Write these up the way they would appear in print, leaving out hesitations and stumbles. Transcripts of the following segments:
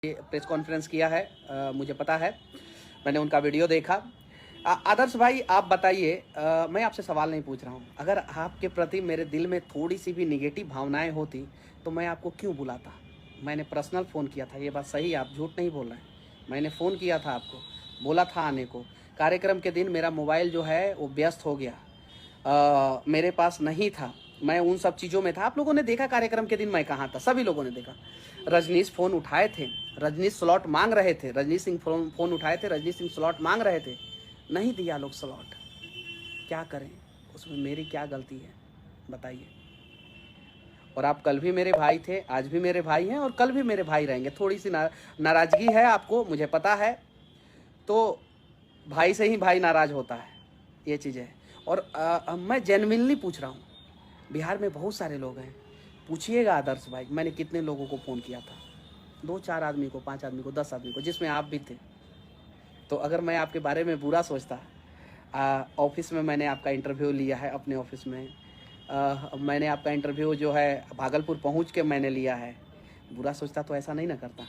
Press conference किया है, मुझे पता है, मैंने उनका वीडियो देखा। आदर्श भाई आप बताइए, मैं आपसे सवाल नहीं पूछ रहा हूँ। अगर आपके प्रति मेरे दिल में थोड़ी सी भी निगेटिव भावनाएं होती तो मैं आपको क्यों बुलाता। मैंने पर्सनल फ़ोन किया था, ये बात सही है, आप झूठ नहीं बोल रहे हैं। मैंने फ़ोन किया था आपको, बोला था आने को। कार्यक्रम के दिन मेरा मोबाइल जो है वो व्यस्त हो गया, मेरे पास नहीं था, मैं उन सब चीज़ों में था। आप लोगों ने देखा कार्यक्रम के दिन मैं कहाँ था, सभी लोगों ने देखा। रजनीश फ़ोन उठाए थे, रजनीश स्लॉट मांग रहे थे, रजनीश सिंह फ़ोन उठाए थे, रजनीश सिंह स्लॉट मांग रहे थे, नहीं दिया लोग स्लॉट। क्या करें, उसमें मेरी क्या गलती है बताइए। और आप कल भी मेरे भाई थे, आज भी मेरे भाई हैं और कल भी मेरे भाई रहेंगे। थोड़ी सी नाराज़गी है आपको, मुझे पता है, तो भाई से ही भाई नाराज़ होता है, ये चीज़ है। और मैं जेन्युइनली पूछ रहा हूँ, बिहार में बहुत सारे लोग हैं, पूछिएगा आदर्श भाई मैंने कितने लोगों को फ़ोन किया था, 2-4 आदमी को, 5 आदमी को, 10 आदमी को, जिसमें आप भी थे। तो अगर मैं आपके बारे में बुरा सोचता, ऑफिस में मैंने आपका इंटरव्यू लिया है, अपने ऑफिस में मैंने आपका इंटरव्यू जो है भागलपुर पहुंच के मैंने लिया है, बुरा सोचता तो ऐसा नहीं ना करता।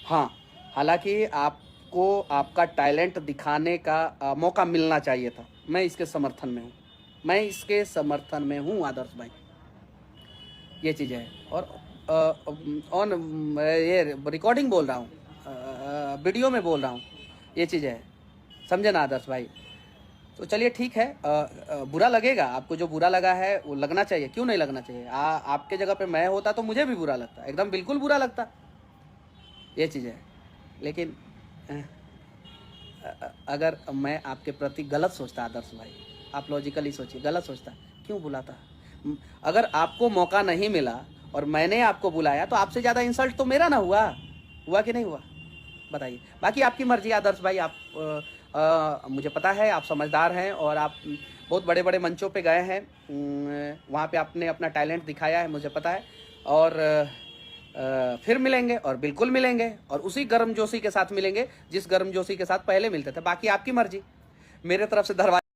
हाँ, हालांकि आपको आपका टैलेंट दिखाने का मौका मिलना चाहिए था। मैं इसके समर्थन में हूँ, मैं इसके समर्थन में हूँ आदर्श भाई, ये चीज़ है। और ऑन ये रिकॉर्डिंग बोल रहा हूँ, वीडियो में बोल रहा हूँ, ये चीज़ है, समझे ना आदर्श भाई। तो चलिए ठीक है, बुरा लगेगा आपको, जो बुरा लगा है वो लगना चाहिए, क्यों नहीं लगना चाहिए। आपके जगह पे मैं होता तो मुझे भी बुरा लगता, एकदम बिल्कुल बुरा लगता, ये चीज़ है। लेकिन अगर मैं आपके प्रति गलत सोचता आदर्श भाई, आप लॉजिकली सोचिए, गलत सोचता क्यों बुलाता। अगर आपको मौका नहीं मिला और मैंने आपको बुलाया तो आपसे ज़्यादा इंसल्ट तो मेरा ना हुआ, हुआ कि नहीं हुआ बताइए। बाकी आपकी मर्जी आदर्श भाई, आप मुझे पता है आप समझदार हैं और आप बहुत बड़े बड़े मंचों पे गए हैं, वहाँ पे आपने अपना टैलेंट दिखाया है, मुझे पता है। और फिर मिलेंगे, और बिल्कुल मिलेंगे, और उसी गर्मजोशी के साथ मिलेंगे जिस गर्मजोशी के साथ पहले मिलते थे। बाकी आपकी मर्जी, मेरे तरफ से दरवाजा